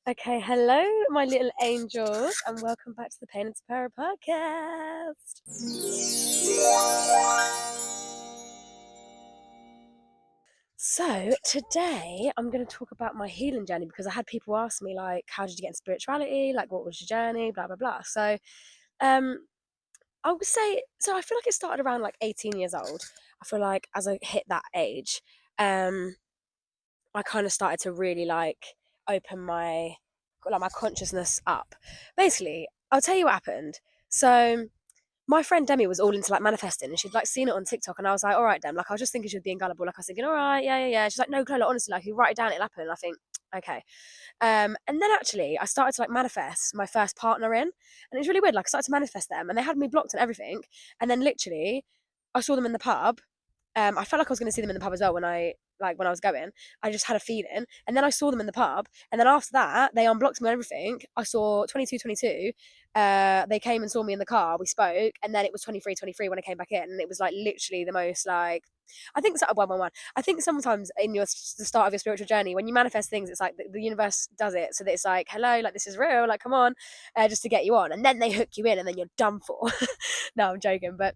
Okay, hello, my little angels, and welcome back to the Pain and Terror podcast. So, today I'm going to talk about my healing journey because I had people ask me, like, how did you get into spirituality? Like, what was your journey? Blah, blah, blah. So, um, I would say, so I feel like it started around like 18 years old. I feel like as I hit that age, um, I kind of started to really open my consciousness up. Basically, I'll tell you what happened. So my friend Demi was all into like manifesting and she'd like seen it on TikTok and I was like, all right, Dem, like I was just thinking she was being gullible. Like I was thinking, all right, yeah, yeah, yeah. She's like, no, Chloe, like, honestly, like you write it down, it'll happen. And I think, okay. And then actually I started to like manifest my first partner in and it was really weird. Like I started to manifest them and they had me blocked and everything. And then literally I saw them in the pub. I felt like I was going to see them in the pub as well when I was going. I just had a feeling, and then I saw them in the pub, and then after that they unblocked me and everything. I saw 2222. They came and saw me in the car. We spoke, and then it was 2323 when I came back in, and it was like literally the most like. I think so, 111. I think sometimes in the start of your spiritual journey, when you manifest things, it's like the universe does it so that it's like, hello, like this is real, like come on, just to get you on, and then they hook you in, and then you're done for. No, I'm joking, but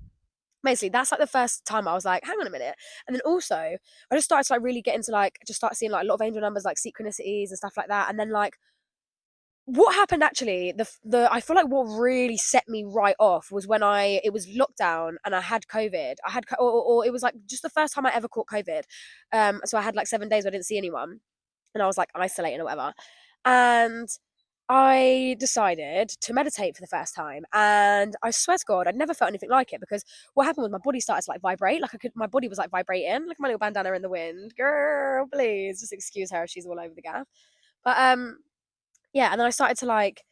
basically that's like the first time I was like, hang on a minute. And then also I just started to like really get into like just start seeing like a lot of angel numbers, like synchronicities and stuff like that. And then like what happened actually, the I feel like what really set me right off was when it was lockdown and I had COVID. Or it was like just the first time I ever caught COVID. So I had like 7 days where I didn't see anyone and I was like isolating or whatever. And I decided to meditate for the first time, and I swear to God, I'd never felt anything like it because what happened was my body started to like vibrate, my body was like vibrating, like my little bandana in the wind. Girl, please just excuse her if she's all over the gaff. But yeah, and then I started to like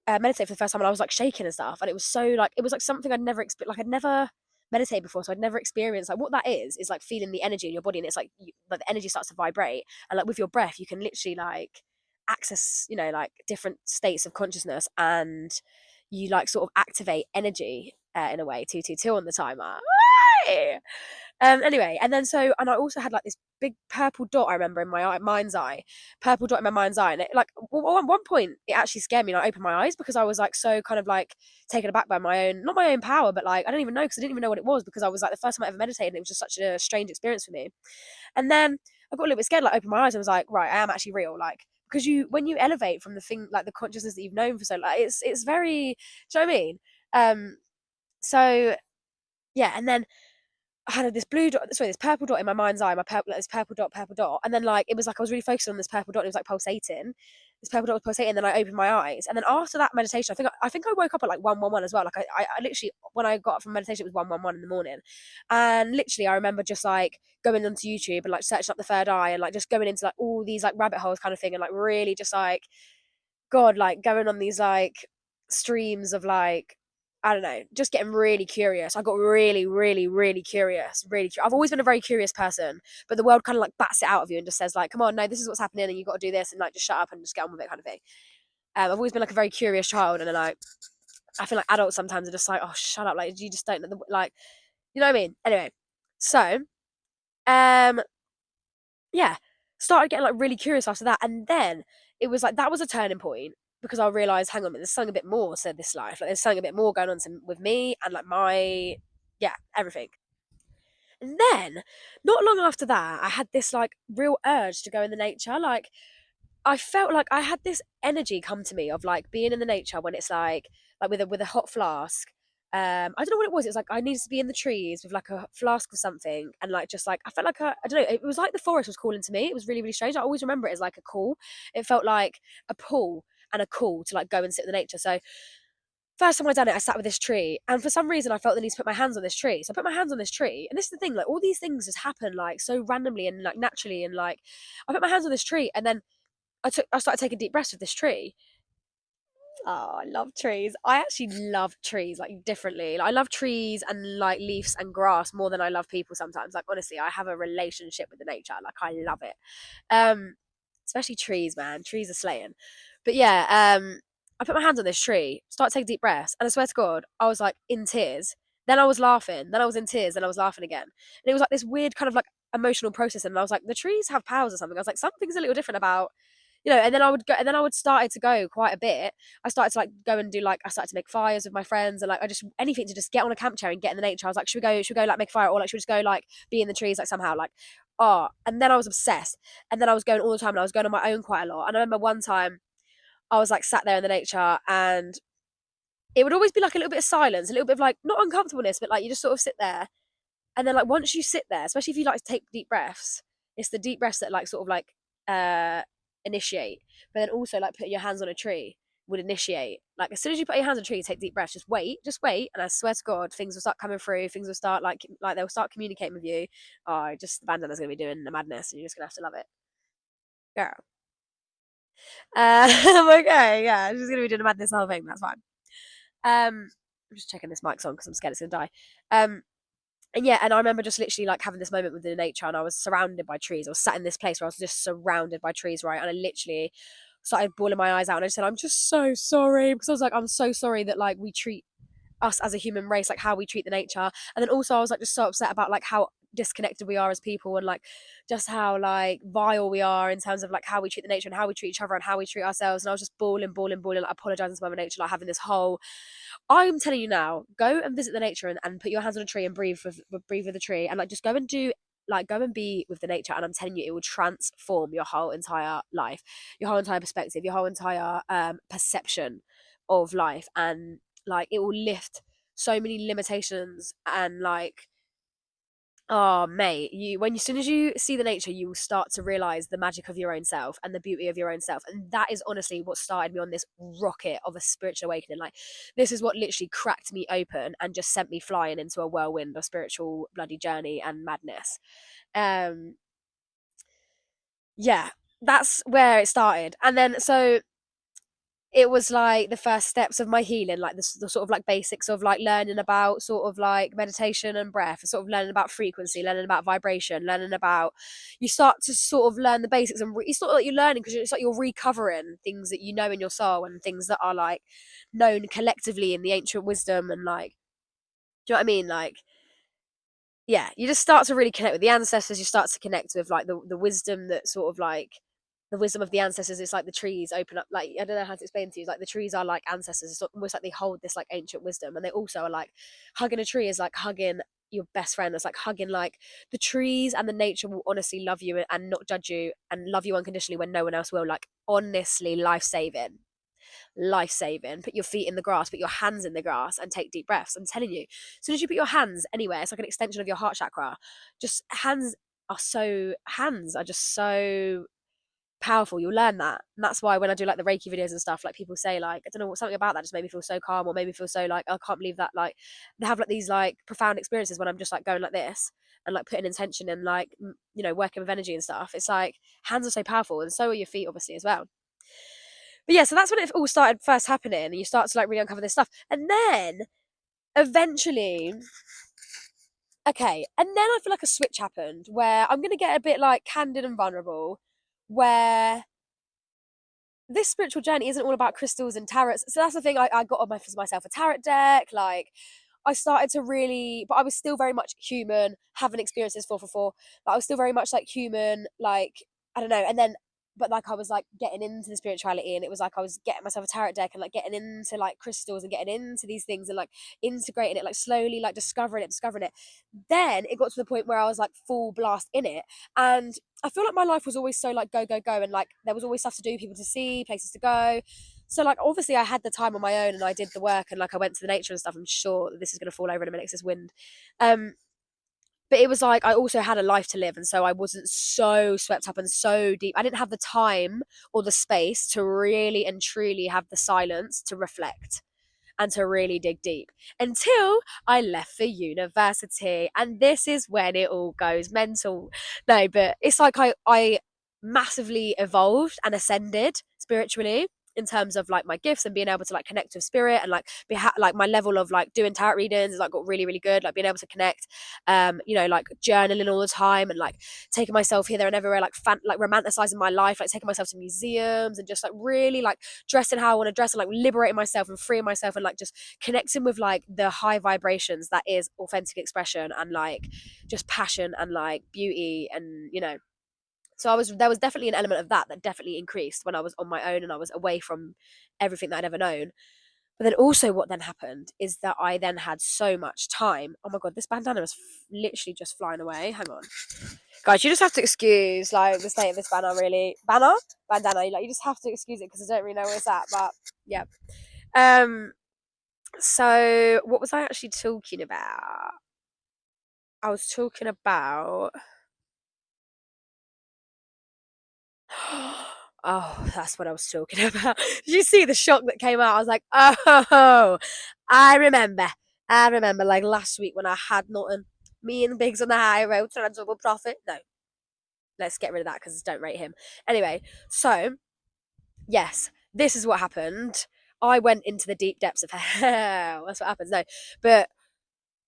meditate for the first time, and I was like shaking and stuff, and it was so like it was like something I'd never meditated before, so I'd never experienced like what that is like feeling the energy in your body, and it's like the energy starts to vibrate, and like with your breath, you can literally like access like different states of consciousness, and you like sort of activate energy in a way. 222 on the timer. Anyway, and I also had like this big purple dot. I remember in my mind's eye, purple dot in my mind's eye, and it like at one point it actually scared me. And I opened my eyes because I was like so kind of like taken aback by not my own power, but like I don't even know because I didn't even know what it was because I was like the first time I ever meditated, and it was just such a strange experience for me. And then I got a little bit scared, like opened my eyes and was like, right, I am actually real, like because when you elevate from the thing like the consciousness that you've known for so like it's very, do you know what I mean? So yeah, and then I had this purple dot in my mind's eye, this purple dot, and then like it was like I was really focused on this purple dot. And it was like pulsating. This purple dot was pulsating. And then I opened my eyes, and then after that meditation, I think I woke up at like 111 as well. Like I literally when I got up from meditation, it was 111 in the morning, and literally I remember just like going onto YouTube and like searching up the third eye and like just going into like all these like rabbit holes kind of thing, and like really just like God, like going on these like streams of like I don't know, just getting really curious. I got really, really, really curious. I've always been a very curious person, but the world kind of like bats it out of you and just says like, "Come on, no, this is what's happening, and you got to do this," and like just shut up and just get on with it, kind of thing. I've always been like a very curious child, and then like I feel like adults sometimes are just like, "Oh, shut up!" Like you just don't know like, you know what I mean? Anyway, so um, yeah, started getting like really curious after that, and then it was like that was a turning point because I realized, hang on a minute, there's something a bit more to this life. Like there's something a bit more going on with me and like my everything. And then not long after that, I had this like real urge to go in the nature. Like I felt like I had this energy come to me of like being in the nature when it's like with a hot flask. I don't know what it was. It was like I needed to be in the trees with like a flask of something, and like just like I felt like I don't know. It was like the forest was calling to me. It was really really strange. I always remember it as like a call. It felt like a pull and a call to like go and sit in the nature. So first time I done it, I sat with this tree, and for some reason I felt the need to put my hands on this tree. So I put my hands on this tree, and this is the thing: like all these things just happen like so randomly and like naturally, and like I put my hands on this tree, and then I started taking deep breaths of this tree. Oh, I love trees. I actually love trees like differently. Like, I love trees and like leaves and grass more than I love people sometimes. Like honestly, I have a relationship with the nature. Like I love it. Um, Especially trees, man. Trees are slaying. But yeah, I put my hands on this tree, started taking deep breaths, and I swear to God, I was like in tears. Then I was laughing. Then I was in tears. Then I was laughing again. And it was like this weird kind of like emotional process. And I was like, the trees have powers or something. I was like, something's a little different about And then I would go, and then I would started to go quite a bit. I started to like go and do like, I started to make fires with my friends, and like I just anything to just get on a camp chair and get in the nature. I was like, should we go like make a fire, or like should we just go like be in the trees like somehow like, oh. And then I was obsessed, and then I was going all the time, and I was going on my own quite a lot. And I remember one time I was like sat there in the nature, and it would always be like a little bit of silence, a little bit of like not uncomfortableness, but like you just sort of sit there, and then like once you sit there, especially if you like to take deep breaths, it's the deep breaths that like sort of like uh initiate. But then also like putting your hands on a tree would initiate. Like as soon as you put your hands on a tree, take deep breaths, just wait, and I swear to God, things will start coming through. Things will start like they'll start communicating with you. Oh, just the bandana's gonna be doing the madness, and you're just gonna have to love it, girl. Okay, yeah, she's gonna be doing the madness the whole thing. That's fine. I'm just checking this mic's on because I'm scared it's gonna die. And yeah, and I remember just literally like having this moment with the nature, and I was surrounded by trees. I was sat in this place where I was just surrounded by trees, right? And I literally started bawling my eyes out, and I just said, "I'm just so sorry," because I was like, "I'm so sorry that like we treat us as a human race, like how we treat the nature." And then also I was like just so upset about like how disconnected we are as people, and like just how like vile we are in terms of like how we treat the nature and how we treat each other and how we treat ourselves. And I was just bawling, like apologizing to Mother Nature, like having this whole, I'm telling you now, go and visit the nature, and put your hands on a tree and breathe with the tree, and like just go and do like go and be with the nature, and I'm telling you, it will transform your whole entire life, your whole entire perspective, your whole entire perception of life. And like it will lift so many limitations. And like, oh mate, as soon as you see the nature, you will start to realize the magic of your own self and the beauty of your own self. And that is honestly what started me on this rocket of a spiritual awakening. Like this is what literally cracked me open and just sent me flying into a whirlwind of spiritual bloody journey and madness. um yeah, that's where it started. And then so it was like the first steps of my healing, like the sort of like basics of like learning about sort of like meditation and breath, sort of learning about frequency, learning about vibration, learning about, you start to sort of learn the basics, and it's not like you're learning because it's like you're recovering things that you know in your soul, and things that are like known collectively in the ancient wisdom. And like, do you know what I mean? Like, yeah, you just start to really connect with the ancestors. You start to connect with like the wisdom that sort of like the wisdom of the ancestors. It's like the trees open up, like I don't know how to explain to you, like the trees are like ancestors. It's almost like they hold this like ancient wisdom, and they also are like, hugging a tree is like hugging your best friend. It's like hugging, like the trees and the nature will honestly love you and not judge you and love you unconditionally when no one else will. Like honestly, life saving. Put your feet in the grass, put your hands in the grass, and take deep breaths. I'm telling you, as soon as you put your hands anywhere, it's like an extension of your heart chakra. Just hands are just so powerful. You'll learn that. And that's why when I do like the Reiki videos and stuff, like people say like, I don't know what, something about that just made me feel so calm, or made me feel so like, I can't believe that like they have like these like profound experiences when I'm just like going like this and like putting intention and like working with energy and stuff. It's like hands are so powerful, and so are your feet obviously as well. But yeah, so that's when it all started first happening, and you start to like really uncover this stuff. And then eventually, okay, and then I feel like a switch happened where I'm gonna get a bit like candid and vulnerable, where this spiritual journey isn't all about crystals and tarots. So that's the thing. I got on myself a tarot deck. Like I started to really, but I was still very much human, having experiences 444. But I was still very much like human, like I don't know. And then, but like I was like getting into the spirituality, and it was like I was getting myself a tarot deck and like getting into like crystals and getting into these things and like integrating it, like slowly, like discovering it. Then it got to the point where I was like full blast in it, and I feel like my life was always so like go go go, and like there was always stuff to do, people to see, places to go. So like obviously I had the time on my own, and I did the work, and like I went to the nature and stuff. I'm sure that this is going to fall over in a minute 'cause this wind. Um, but it was like I also had a life to live, and so I wasn't so swept up and so deep. I didn't have the time or the space to really and truly have the silence to reflect and to really dig deep until I left for university. And this is when it all goes mental. No, but it's like I massively evolved and ascended spiritually in terms of like my gifts and being able to like connect with spirit, and like like my level of like doing tarot readings is like got really good, like being able to connect, like journaling all the time, and like taking myself here there and everywhere, like like romanticizing my life, like taking myself to museums and just like really like dressing how I want to dress, and like liberating myself and freeing myself, and like just connecting with like the high vibrations that is authentic expression and like just passion and like beauty and So there was definitely an element of that definitely increased when I was on my own and I was away from everything that I'd ever known. But then also what then happened is that I then had so much time. Oh my god, this bandana is literally just flying away. Hang on. Guys, you just have to excuse like the state of this bandana, really. Bandana, like you just have to excuse it because I don't really know where it's at, but yeah. So what was I actually talking about? I was talking about oh, that's what I was talking about. Did you see the shock that came out? I was like, oh, I remember. I remember like last week when I had nothing. Me and Biggs on the high road trying to double profit. No, let's get rid of that because don't rate him. Anyway, so yes, this is what happened. I went into the deep depths of hell. That's what happens. No, but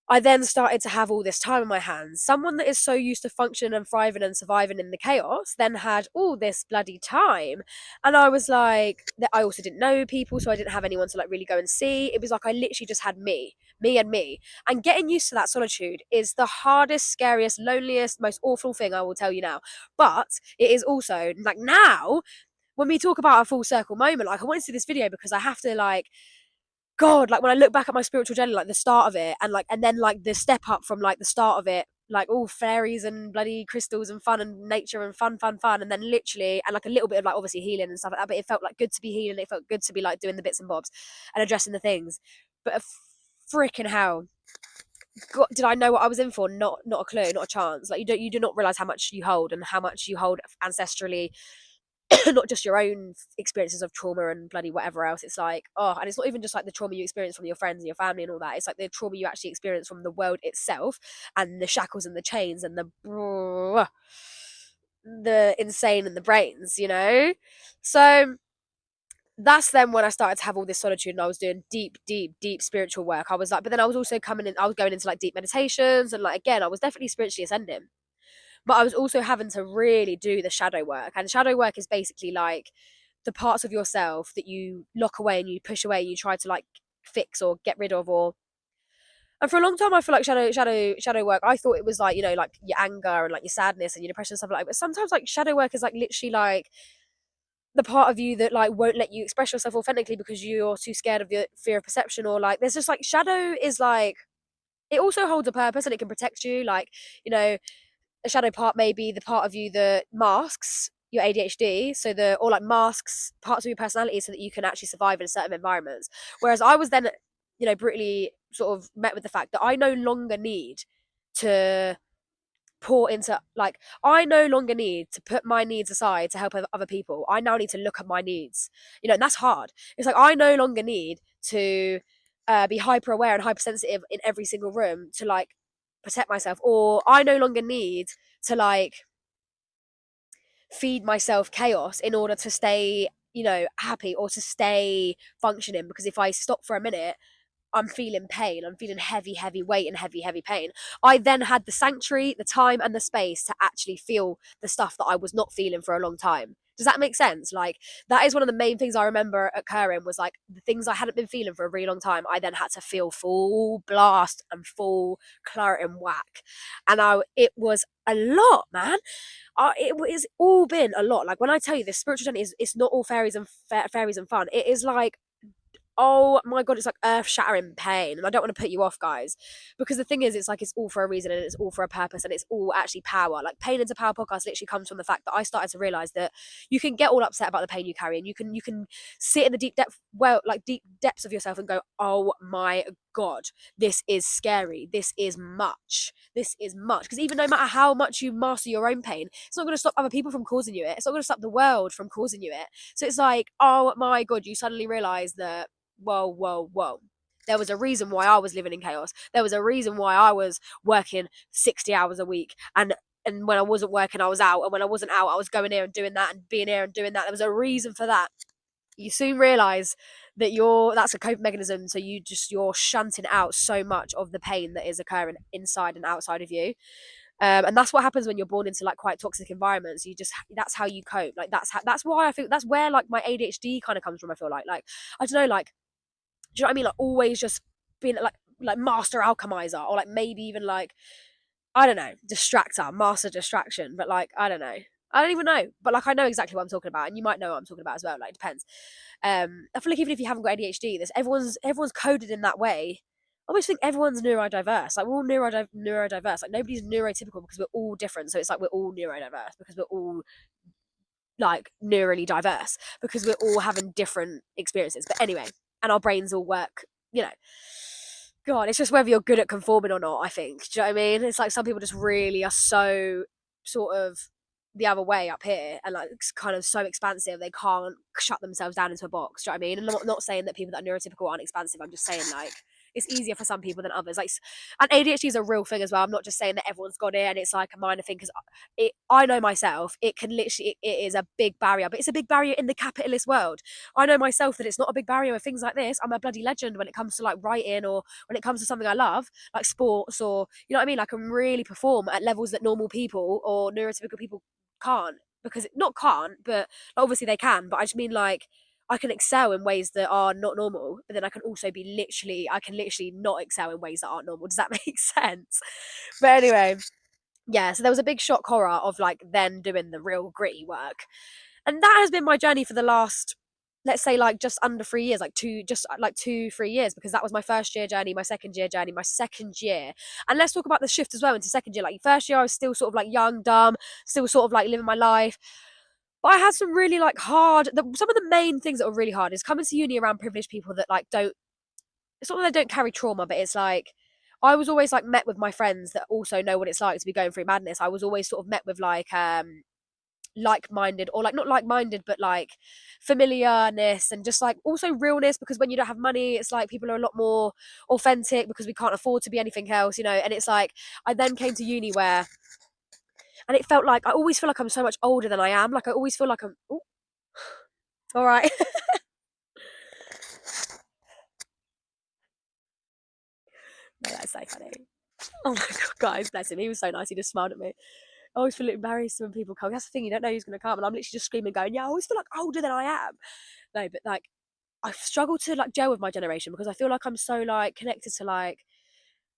I then started to have all this time in my hands. Someone that is so used to functioning and thriving and surviving in the chaos then had all this bloody time. And I was like, I also didn't know people, so I didn't have anyone to like really go and see. It was like I literally just had me and me. And getting used to that solitude is the hardest, scariest, loneliest, most awful thing I will tell you now. But it is also like now, when we talk about a full circle moment, like I wanted to do this video because I have to like God, like when I look back at my spiritual journey, like the start of it, and then like the step up from like the start of it, like all fairies and bloody crystals and fun and nature and fun, and then literally and like a little bit of like obviously healing and stuff like that. But it felt like good to be healing. It felt good to be like doing the bits and bobs and addressing the things. But a freaking hell, God, did I know what I was in for? Not a clue, not a chance. Like you do not realize how much you hold and how much you hold ancestrally not just your own experiences of trauma and bloody whatever else. It's like, oh, and it's not even just like the trauma you experience from your friends and your family and all that. It's like the trauma you actually experience from the world itself and the shackles and the chains and the insane and the brains, you know? So that's then when I started to have all this solitude and I was doing deep spiritual work. I was like, but then I was also I was going into like deep meditations and like, again, I was definitely spiritually ascending. But I was also having to really do the shadow work. And shadow work is basically like the parts of yourself that you lock away and you push away, you try to like fix or get rid of or and for a long time I feel like shadow work, I thought it was like, you know, like your anger and like your sadness and your depression and stuff like that. But sometimes like shadow work is like literally like the part of you that like won't let you express yourself authentically because you're too scared of your fear of perception or like there's just like shadow is like it also holds a purpose and it can protect you. Like, you know, a shadow part may be the part of you that masks your ADHD, so or like masks parts of your personality so that you can actually survive in certain environments. Whereas I was then, you know, brutally sort of met with the fact that I no longer need to pour into like I no longer need to put my needs aside to help other people. I now need to look at my needs, you know, and that's hard. It's like I no longer need to be hyper aware and hypersensitive in every single room to like protect myself, or I no longer need to like feed myself chaos in order to stay, you know, happy or to stay functioning, because if I stop for a minute I'm feeling pain. I'm feeling heavy weight and heavy pain. I then had the sanctuary, the time, and the space to actually feel the stuff that I was not feeling for a long time. Does that make sense? Like, that is one of the main things I remember occurring was like the things I hadn't been feeling for a really long time. I then had to feel full blast and full clarity and whack. And it was a lot, man. It was all been a lot. Like, when I tell you this spiritual journey it's not all fairies and fairies and fun. It is like, oh my god, it's like earth-shattering pain. And I don't want to put you off, guys, because the thing is, it's like it's all for a reason and it's all for a purpose and it's all actually power. Like, Pain into Power podcast literally comes from the fact that I started to realize that you can get all upset about the pain you carry and you can sit in the deep depths of yourself and go, oh my god, this is scary, this is much, because even no matter how much you master your own pain, it's not going to stop other people from causing you it. It's not going to stop the world from causing you it. So it's like, oh my god, you suddenly realize that whoa. There was a reason why I was living in chaos. There was a reason why I was working 60 hours a week. And when I wasn't working, I was out. And when I wasn't out, I was going here and doing that and being here and doing that. There was a reason for that. You soon realise that that's a coping mechanism. So you're shunting out so much of the pain that is occurring inside and outside of you. And that's what happens when you're born into like quite toxic environments. That's how you cope. Like that's why I feel that's where like my ADHD kind of comes from. I feel like I don't know, like, do you know what I mean? Like always just being like master alchemizer, or like maybe even like, I don't know, distractor, master distraction. But like, I don't know. I don't even know, but like I know exactly what I'm talking about, and you might know what I'm talking about as well. Like it depends. I feel like even if you haven't got ADHD, this everyone's coded in that way. I always think everyone's neurodiverse. Like we're all neurodiverse. Like nobody's neurotypical because we're all different. So it's like we're all neurodiverse because we're all like neurally diverse because we're all having different experiences. But anyway, and our brains all work, you know. God, it's just whether you're good at conforming or not, I think. Do you know what I mean? It's like some people just really are so sort of the other way up here and like kind of so expansive they can't shut themselves down into a box. Do you know what I mean? And I'm not saying that people that are neurotypical aren't expansive. I'm just saying like it's easier for some people than others. Like, and ADHD is a real thing as well. I'm not just saying that everyone's got it and it's like a minor thing because I know myself. It can literally it is a big barrier, but it's a big barrier in the capitalist world. I know myself that it's not a big barrier with things like this. I'm a bloody legend when it comes to like writing or when it comes to something I love, like sports or you know what I mean. Like I can really perform at levels that normal people or neurotypical people can't because not can't, but obviously they can. But I just mean like I can excel in ways that are not normal, but then I can also be I can literally not excel in ways that aren't normal. Does that make sense? But anyway, yeah, so there was a big shock horror of like then doing the real gritty work. And that has been my journey for the last, let's say like just under 3 years, like just like 2, 3 years, because that was my first year journey, my second year journey, my second year. And let's talk about the shift as well into second year. Like first year, I was still sort of like young, dumb, still sort of like living my life. But I had some really like some of the main things that were really hard is coming to uni around privileged people that like don't, it's not that they don't carry trauma, but it's like, I was always like met with my friends that also know what it's like to be going through madness. I was always sort of met with like-minded or like not like-minded but like familiarness and just like also realness because when you don't have money it's like people are a lot more authentic because we can't afford to be anything else, you know. And it's like I then came to uni where and it felt like I always feel like I'm so much older than I am. Like I always feel like I'm ooh, all right. No, that's so funny. Oh my god, guys, bless him. He was so nice. He just smiled at me. I always feel embarrassed when people come. That's the thing, you don't know who's going to come. And I'm literally just screaming, going, yeah, I always feel like older than I am. No, but like, I've struggled to like gel with my generation because I feel like I'm so like connected to like,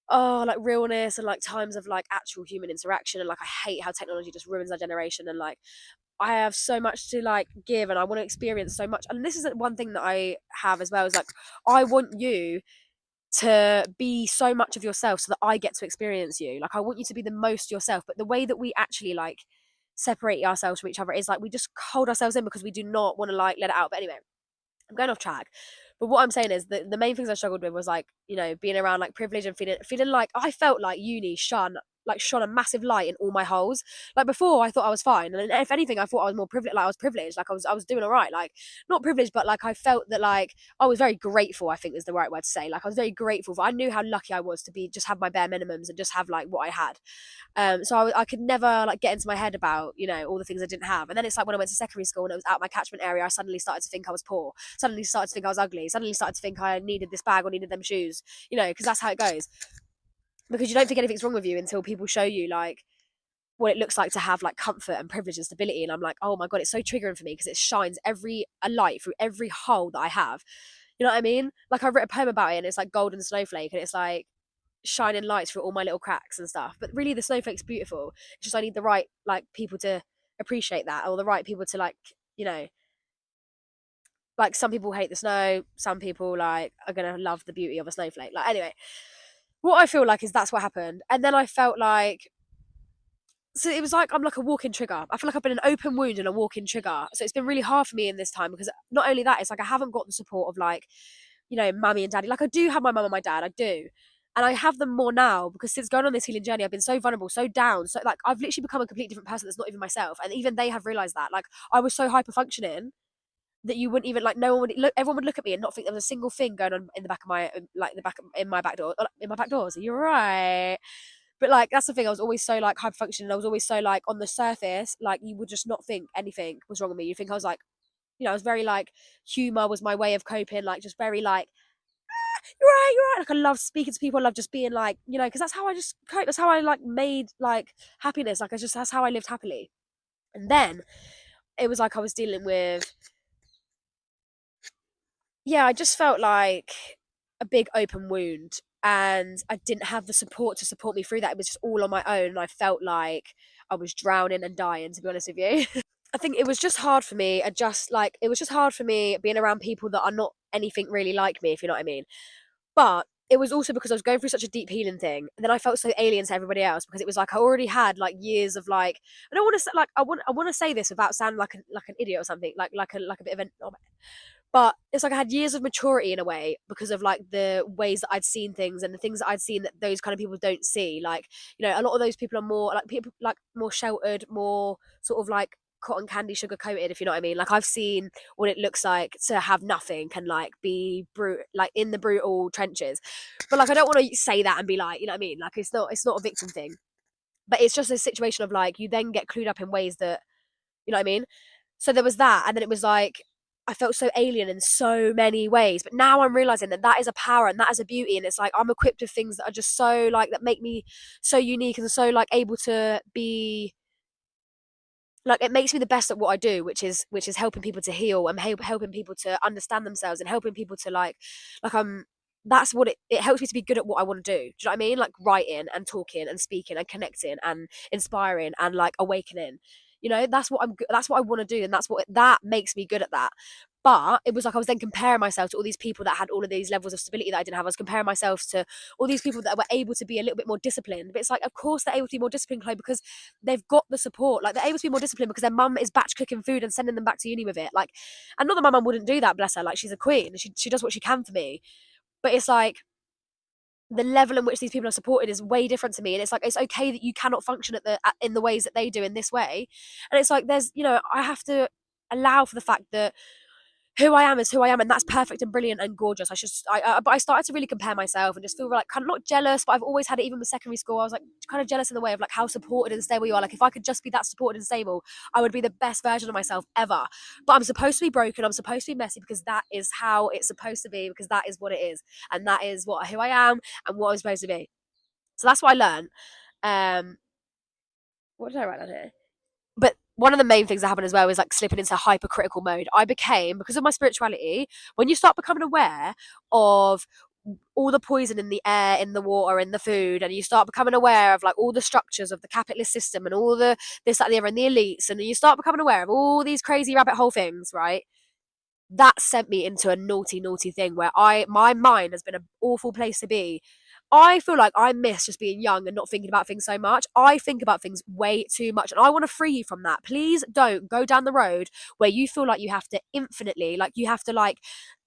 oh, like realness and like times of like actual human interaction. And like, I hate how technology just ruins our generation. And like, I have so much to like give and I want to experience so much. And this is one thing that I have as well is like, I want you to be so much of yourself so that I get to experience you. Like I want you to be the most yourself, but the way that we actually like separate ourselves from each other is like we just hold ourselves in because we do not want to like let it out. But anyway, I'm going off track. But what I'm saying is that the main things I struggled with was like, you know, being around like privilege and feeling like I felt like uni shone a massive light in all my holes. Like before I thought I was fine. And if anything, I thought I was more privileged, like I was privileged, like I was doing all right. Like not privileged, but like I felt that like I was very grateful, I think is the right word to say. Like I was very grateful for I knew how lucky I was to be just have my bare minimums and just have like what I had. So I could never like get into my head about, you know, all the things I didn't have. And then it's like when I went to secondary school and it was out my catchment area, I suddenly started to think I was poor. Suddenly started to think I was ugly. Suddenly started to think I needed this bag or needed them shoes, you know, because that's how it goes. Because you don't think anything's wrong with you until people show you like what it looks like to have like comfort and privilege and stability. And I'm like, oh my God, it's so triggering for me because it shines a light through every hole that I have. You know what I mean? Like I wrote a poem about it and it's like golden snowflake and it's like shining lights through all my little cracks and stuff. But really the snowflake's beautiful. It's just I need the right like people to appreciate that or the right people to like, you know, like some people hate the snow, some people like are gonna love the beauty of a snowflake. Like anyway, what I feel like is that's what happened. And then I felt like so it was like I'm like a walking trigger. I feel like I've been an open wound and a walking trigger. So it's been really hard for me in this time because not only that, it's like I haven't got the support of like, you know, mummy and daddy. Like I do have my mum and my dad, I do. And I have them more now because since going on this healing journey, I've been so vulnerable, so down. So like I've literally become a completely different person that's not even myself. And even they have realised that. Like I was so hyper functioning that you wouldn't even like no one would look everyone would look at me and not think there was a single thing going on in the back of my like the back in my back door in my back doors. You're right. But like that's the thing, I was always so like hyper functioning. I was always so like on the surface, like you would just not think anything was wrong with me. You think I was like, you know, I was very like humor was my way of coping, like just very like you're right. Like I love speaking to people. I love just being like, you know, because that's how I just cope. That's how I like made like happiness. Like I just that's how I lived happily. And then it was like I was dealing with yeah, I just felt like a big open wound and I didn't have the support to support me through that. It was just all on my own. And I felt like I was drowning and dying, to be honest with you. I think it was just hard for me it was just hard for me being around people that are not anything really like me, if you know what I mean. But it was also because I was going through such a deep healing thing, and then I felt so alien to everybody else because it was like I already had like years of like, I don't want to say like I want to say this without sounding like an idiot or something, like a bit of an, but it's like I had years of maturity in a way because of like the ways that I'd seen things and the things that I'd seen that those kind of people don't see. Like, you know, a lot of those people are more like people like more sheltered, more sort of like cotton candy sugar coated, if you know what I mean. Like I've seen what it looks like to have nothing and like be like in the brutal trenches. But like I don't want to say that and be like, you know what I mean? Like it's not a victim thing. But it's just a situation of like you then get clued up in ways that, you know what I mean? So there was that, and then it was like I felt so alien in so many ways. But now I'm realizing that that is a power and that is a beauty, and it's like I'm equipped with things that are just so like that make me so unique and so like able to be like it makes me the best at what I do, which is helping people to heal and helping people to understand themselves and helping people to like that's what it helps me to be good at what I want to do. Do you know what I mean? Like writing and talking and speaking and connecting and inspiring and like awakening. You know, that's what I want to do, and that makes me good at that. But it was like I was then comparing myself to all these people that had all of these levels of stability that I didn't have. I was comparing myself to all these people that were able to be a little bit more disciplined. But it's like, of course, they're able to be more disciplined, Chloe, because they've got the support. Like they're able to be more disciplined because their mum is batch cooking food and sending them back to uni with it. Like, and not that my mum wouldn't do that, bless her. Like she's a queen. She does what she can for me. But it's like the level in which these people are supported is way different to me, and it's like it's okay that you cannot function in the ways that they do in this way, and it's like there's, you know, I have to allow for the fact that who I am is who I am, and that's perfect and brilliant and gorgeous. But I started to really compare myself and just feel like kind of not jealous, but I've always had it even with secondary school. I was like kind of jealous in the way of like how supported and stable you are. Like if I could just be that supported and stable, I would be the best version of myself ever. But I'm supposed to be broken. I'm supposed to be messy because that is how it's supposed to be, because that is what it is, and that is who I am and what I'm supposed to be. So that's what I learned. Um, what did I write down here? But one of the main things that happened as well is like slipping into hypercritical mode. I became, because of my spirituality, when you start becoming aware of all the poison in the air, in the water, in the food, and you start becoming aware of like all the structures of the capitalist system and all the this, that, and the other, and the elites, and you start becoming aware of all these crazy rabbit hole things, right? That sent me into a naughty, naughty thing where my mind has been an awful place to be. I feel like I miss just being young and not thinking about things so much. I think about things way too much, and I want to free you from that. Please don't go down the road where you feel like you have to infinitely, like you have to like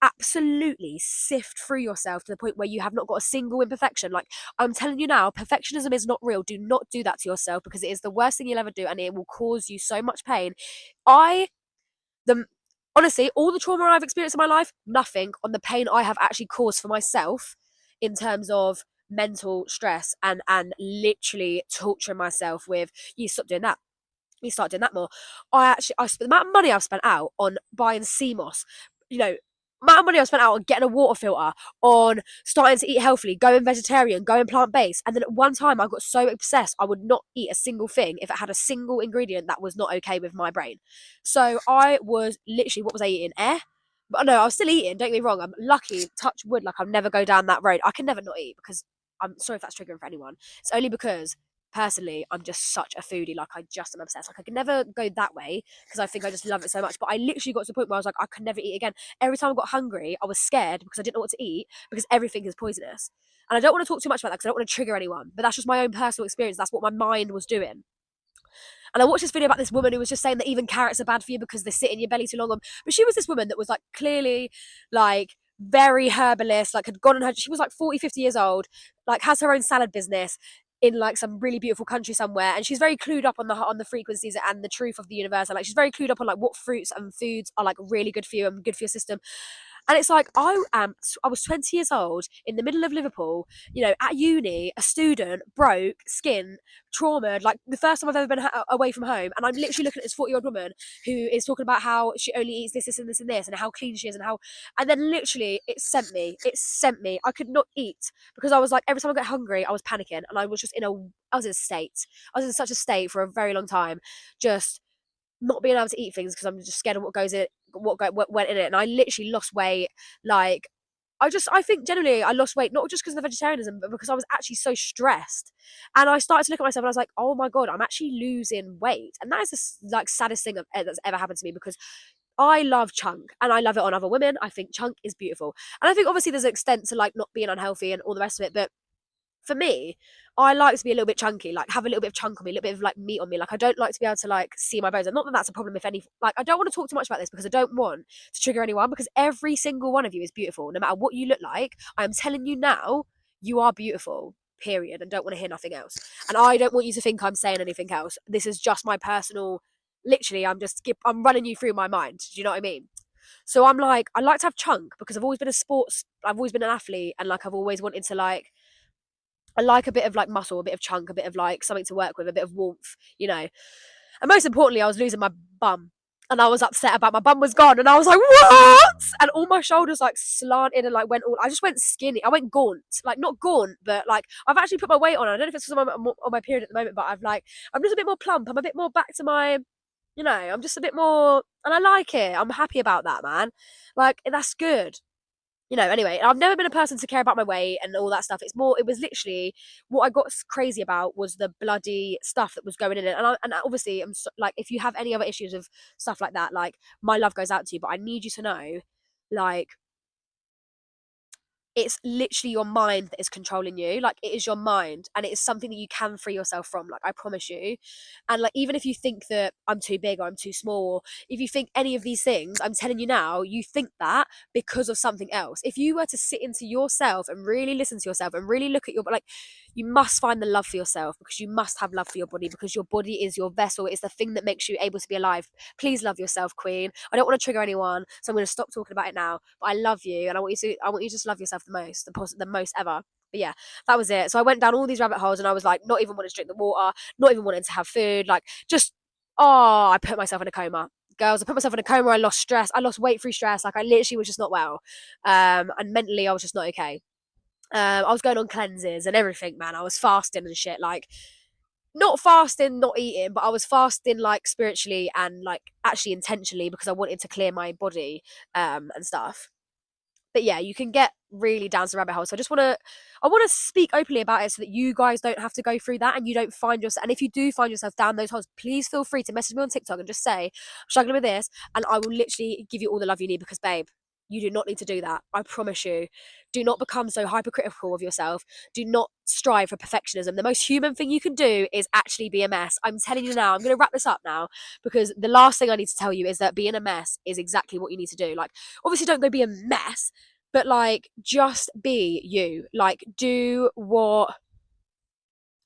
absolutely sift through yourself to the point where you have not got a single imperfection. Like I'm telling you now, perfectionism is not real. Do not do that to yourself because it is the worst thing you'll ever do, and it will cause you so much pain. I the Honestly, all the trauma I've experienced in my life, nothing on the pain I have actually caused for myself in terms of mental stress and literally torturing myself with you stop doing that. You start doing that more. I spent the amount of money I've spent out on buying sea moss, you know, amount of money I've spent out on getting a water filter, on starting to eat healthily, going vegetarian, going plant based. And then at one time I got so obsessed I would not eat a single thing if it had a single ingredient that was not okay with my brain. So I was literally, what was I eating? Air? But no, I was still eating, don't get me wrong. I'm lucky, touch wood, like I'll never go down that road. I can never not eat because I'm sorry if that's triggering for anyone. It's only because personally I'm just such a foodie. Like I just am obsessed. Like I can never go that way because I think I just love it so much. But I literally got to the point where I was like, I could never eat again. Every time I got hungry, I was scared because I didn't know what to eat because everything is poisonous. And I don't want to talk too much about that because I don't want to trigger anyone. But that's just my own personal experience. That's what my mind was doing. And I watched this video about this woman who was just saying that even carrots are bad for you because they sit in your belly too long. But she was this woman that was like clearly like very herbalist, like had gone on her, she was like 40, 50 years old, like has her own salad business in like some really beautiful country somewhere, and she's very clued up on the frequencies and the truth of the universe, and like she's very clued up on like what fruits and foods are like really good for you and good for your system. And it's like I was 20 years old in the middle of Liverpool, you know, at uni, a student, broke, skin, traumatized, like the first time I've ever been away from home. And I'm literally looking at this 40-year-old woman who is talking about how she only eats this, this, and this, and this, and how clean she is, and then literally it sent me. It sent me. I could not eat because I was like, every time I got hungry, I was panicking, and I was just I was in a state. I was in such a state for a very long time, just not being able to eat things because I'm just scared of what goes in, what went in it, and I literally lost weight like I think generally I lost weight not just because of the vegetarianism, but because I was actually so stressed, and I started to look at myself and I was like, oh my god, I'm actually losing weight, and that is the like saddest thing that's ever happened to me, because I love chunk and I love it on other women. I think chunk is beautiful, and I think obviously there's an extent to like not being unhealthy and all the rest of it, but for me, I like to be a little bit chunky, like have a little bit of chunk on me, a little bit of like meat on me. Like I don't like to be able to like see my bones. And not that that's a problem if any, like I don't want to talk too much about this because I don't want to trigger anyone, because every single one of you is beautiful. No matter what you look like, I am telling you now, you are beautiful, period. And don't want to hear nothing else. And I don't want you to think I'm saying anything else. This is just my personal, literally, I'm running you through my mind. Do you know what I mean? So I'm like, I like to have chunk because I've always been an athlete, and like I've always wanted to like, I like a bit of like muscle, a bit of chunk, a bit of like something to work with, a bit of warmth, you know. And most importantly, I was losing my bum. And I was upset about my bum was gone. And I was like, what? And all my shoulders like slanted and like I just went skinny. I went gaunt. Like not gaunt, but like I've actually put my weight on. I don't know if it's because I'm on my period at the moment, but I'm just a bit more plump. I'm a bit more back to my, you know, I'm just a bit more, and I like it. I'm happy about that, man. Like that's good, you know. Anyway, I've never been a person to care about my weight and all that stuff. It was literally what I got crazy about was the bloody stuff that was going in it. And obviously, I'm so, like, if you have any other issues of stuff like that, like my love goes out to you. But I need you to know, like, it's literally your mind that is controlling you. Like it is your mind, and it is something that you can free yourself from, like I promise you. And like even if you think that I'm too big or I'm too small, or if you think any of these things, I'm telling you now, you think that because of something else. If you were to sit into yourself and really listen to yourself and really look at your, like, you must find the love for yourself, because you must have love for your body, because your body is your vessel. It's the thing that makes you able to be alive. Please love yourself, queen. I don't want to trigger anyone, so I'm going to stop talking about it now. But I love you, and I want you to just love yourself the most, the most ever. But yeah, that was it. So I went down all these rabbit holes, and I was like, not even wanting to drink the water, not even wanting to have food, like just, oh, I put myself in a coma. Girls, I put myself in a coma. I lost stress. I lost weight through stress. Like I literally was just not well. And mentally I was just not okay. I was going on cleanses and everything, man. I was fasting and shit. Like, not fasting, not eating, but I was fasting like spiritually and like actually intentionally, because I wanted to clear my body and stuff. But yeah, you can get really down to rabbit holes. So I want to speak openly about it so that you guys don't have to go through that, and you don't find yourself. And if you do find yourself down those holes, please feel free to message me on TikTok and just say, I'm struggling with this, and I will literally give you all the love you need, because babe, you do not need to do that. I promise you. Do not become so hypercritical of yourself. Do not strive for perfectionism. The most human thing you can do is actually be a mess. I'm telling you now, I'm going to wrap this up now, because the last thing I need to tell you is that being a mess is exactly what you need to do. Like, obviously don't go be a mess, but like, just be you. Like, do what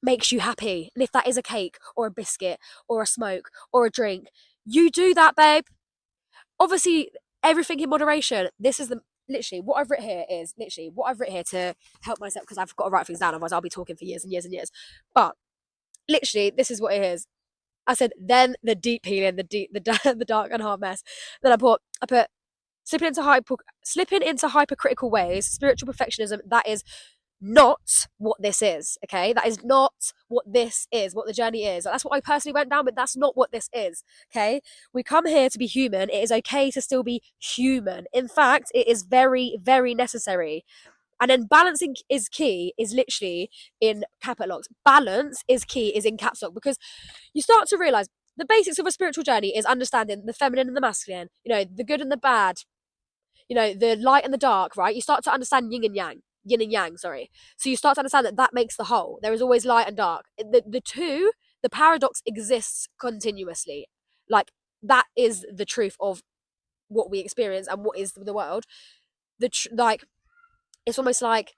makes you happy. And if that is a cake or a biscuit or a smoke or a drink, you do that, babe. Obviously, everything in moderation. This is literally what I've written here is literally what I've written here to help myself, because I've got to write things down, otherwise I'll be talking for years and years and years. But literally, this is what it is. I said, then the deep healing, the dark and hard mess. Then I put slipping into hypercritical ways, spiritual perfectionism. That is not what this is, okay? That is not what this is, what the journey is. That's what I personally went down, but that's not what this is, okay? We come here to be human. It is okay to still be human. In fact, it is very, very necessary. And then balancing is key, is literally in capital locks. Balance is key, is in caps lock, because you start to realize the basics of a spiritual journey is understanding the feminine and the masculine, you know, the good and the bad, you know, the light and the dark, right? You start to understand yin and yang, sorry. So you start to understand that makes the whole. There is always light and dark. The paradox exists continuously. Like, that is the truth of what we experience and what is the world. Like, it's almost like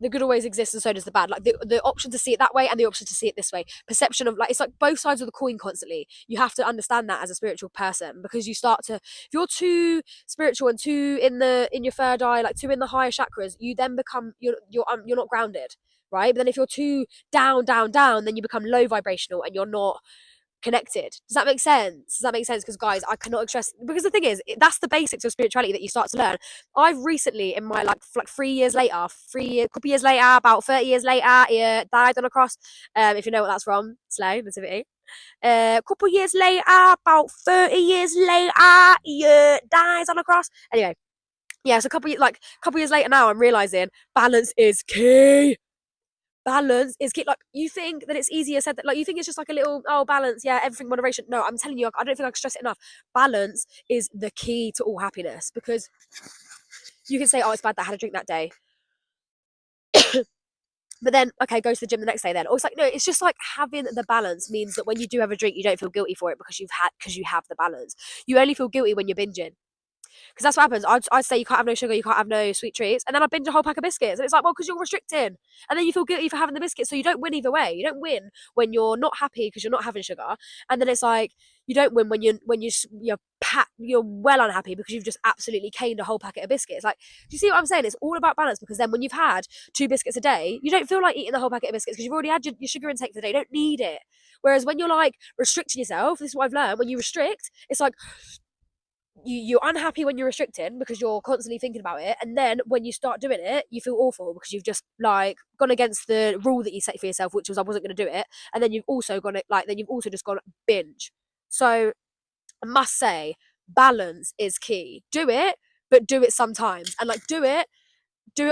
the good always exists and so does the bad. Like the option to see it that way and the option to see it this way. Perception of, like, it's like both sides of the coin constantly. You have to understand that as a spiritual person, because you start to, if you're too spiritual and too in your third eye, like too in the higher chakras, you then become, you're not grounded, right? But then if you're too down, then you become low vibrational and you're not connected. Does that make sense? Because guys, I cannot stress, because the thing is, that's the basics of spirituality that you start to learn. I've recently, in my like 3 years later, couple years later, about 30 years later, yeah, died on a cross. If you know what that's from, slow nativity. Couple years later, about 30 years later, yeah, dies on a cross. Anyway, Yeah, so couple years later now, I'm realizing balance is key. Balance is key. Like, you think that it's easier said, that like you think it's just like a little, oh, balance, yeah, everything moderation. No, I'm telling you, I don't think I can stress it enough. Balance is the key to all happiness, because you can say, oh, it's bad that I had a drink that day, but then, okay, go to the gym the next day then. Or it's like, no, it's just like having the balance means that when you do have a drink, you don't feel guilty for it, because you have the balance. You only feel guilty when you're binging. Because that's what happens. I'd say you can't have no sugar, you can't have no sweet treats, and then I binge a whole pack of biscuits, and it's like, well, because you're restricting, and then you feel guilty for having the biscuits, so you don't win either way. You don't win when you're not happy because you're not having sugar, and then it's like you don't win when you're well unhappy because you've just absolutely caned a whole packet of biscuits. Like, do you see what I'm saying? It's all about balance, because then when you've had 2 biscuits a day, you don't feel like eating the whole packet of biscuits because you've already had your sugar intake for the day. You don't need it. Whereas when you're like restricting yourself, this is what I've learned. When you restrict, it's like you're unhappy when you're restricting because you're constantly thinking about it, and then when you start doing it, you feel awful because you've just like gone against the rule that you set for yourself, which was I wasn't going to do it, and then you've also gone like then you've also just gone binge. So I must say, balance is key. Do it, but do it sometimes, and like do it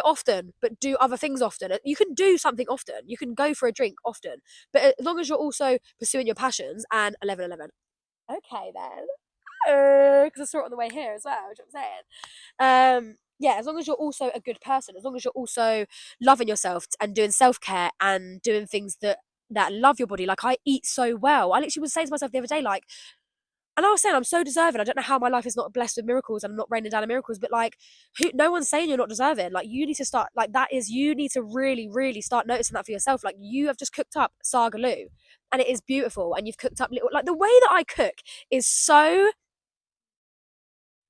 often, but do other things often. You can do something often, you can go for a drink often, but as long as you're also pursuing your passions. And 11:11. Okay then, because I saw it on the way here as well, which I'm saying. Yeah, as long as you're also a good person, as long as you're also loving yourself and doing self-care and doing things that love your body. Like, I eat so well. I literally was saying to myself the other day, like, and I was saying I'm so deserving. I don't know how my life is not blessed with miracles and I'm not raining down in miracles, but like, no one's saying you're not deserving. Like, you need to start, like, you need to really, really start noticing that for yourself. Like, you have just cooked up sagaloo, and it is beautiful, and you've cooked up little, like, the way that I cook is so,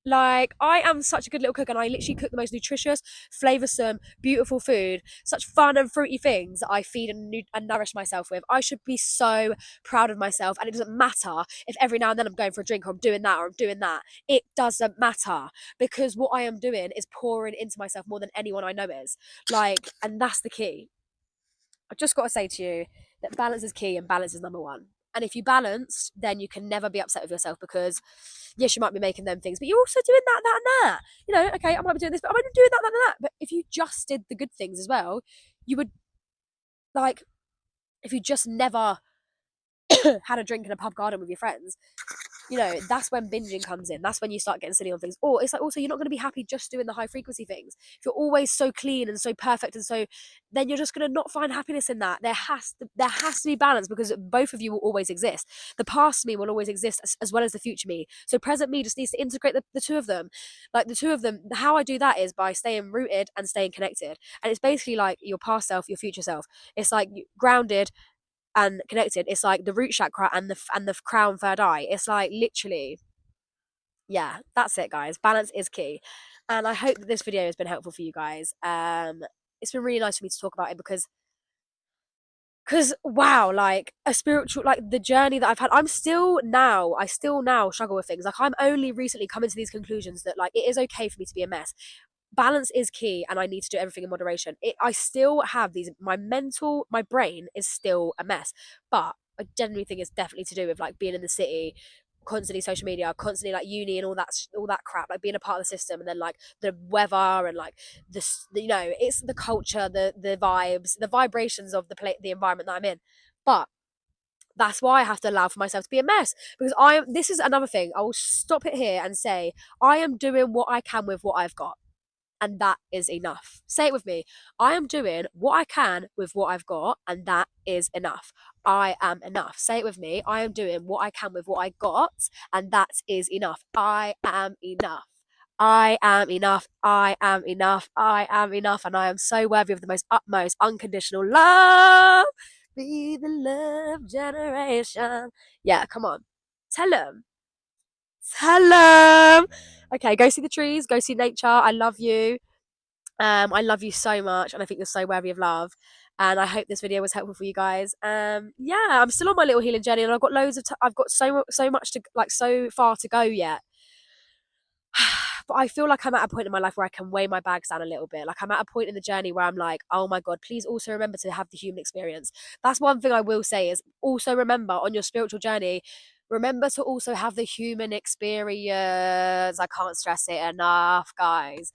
like, I am such a good little cook, and I literally cook the most nutritious, flavoursome, beautiful food, such fun and fruity things that I feed and nourish myself with. I should be so proud of myself, and it doesn't matter if every now and then I'm going for a drink, or I'm doing that, or I'm doing that. It doesn't matter, because what I am doing is pouring into myself more than anyone I know is. Like, and that's the key. I've just got to say to you that balance is key, and balance is number one. And if you balance, then you can never be upset with yourself, because yes, you might be making them things, but you're also doing that, that, and that. You know, okay, I might be doing this, but I might be doing that, that, and that. But if you just did the good things as well, you would, like, if you just never had a drink in a pub garden with your friends, you know, that's when binging comes in. That's when you start getting silly on things. Or it's like, also, you're not going to be happy just doing the high frequency things. If you're always so clean and so perfect, and so, then you're just going to not find happiness in that. There has to be balance, because both of you will always exist. The past me will always exist, as well as the future me. So present me just needs to integrate the two of them. Like, the two of them, how I do that is by staying rooted and staying connected. And it's basically like your past self, your future self. It's like grounded and connected. It's like the root chakra and the crown third eye. It's like, literally, yeah, that's it, guys. Balance is key, and I hope that this video has been helpful for you guys. It's been really nice for me to talk about it, because wow, like, a spiritual, like, the journey that I've had, I still now struggle with things. Like, I'm only recently coming to these conclusions that, like, it is okay for me to be a mess. Balance is key, and I need to do everything in moderation. I still have these, my brain is still a mess, but I genuinely think it's definitely to do with, like, being in the city, constantly social media, constantly, like, uni and all that crap, like, being a part of the system, and then, like, the weather, and like this, you know, it's the culture, the vibes, the vibrations of the environment that I'm in. But that's why I have to allow for myself to be a mess, because this is another thing. I will stop it here and say, I am doing what I can with what I've got, and that is enough. Say it with me. I am doing what I can with what I've got, and that is enough. I am enough. Say it with me. I am doing what I can with what I got, and that is enough. I am enough. I am enough. I am enough. I am enough. And I am so worthy of the most utmost unconditional love. Be the love generation. Yeah, come on. Tell them. Tell them. Okay, go see the trees, go see nature. I love you. I love you so much, and I think you're so worthy of love. And I hope this video was helpful for you guys. Yeah, I'm still on my little healing journey, and I've got I've got so much to, like, so far to go yet. But I feel like I'm at a point in my life where I can weigh my bags down a little bit. Like, I'm at a point in the journey where I'm like, oh my God, please also remember to have the human experience. That's one thing I will say, is also remember on your spiritual journey, remember to also have the human experience. I can't stress it enough, guys.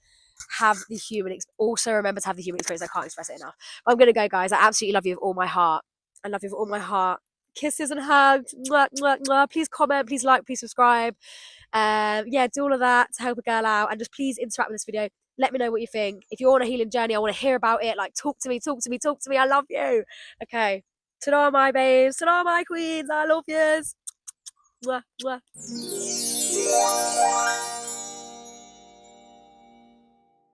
also remember to have the human experience. I can't express it enough. But I'm gonna go, guys. I absolutely love you with all my heart. I love you with all my heart. Kisses and hugs. Mwah, mwah, mwah. Please comment, please like, please subscribe. Yeah, do all of that to help a girl out, and just please interact with this video. Let me know what you think. If you're on a healing journey, I want to hear about it. Like, talk to me. I love you. Okay. Ta-da, my babes. Ta-da, my queens. I love yous. Mwah, mwah.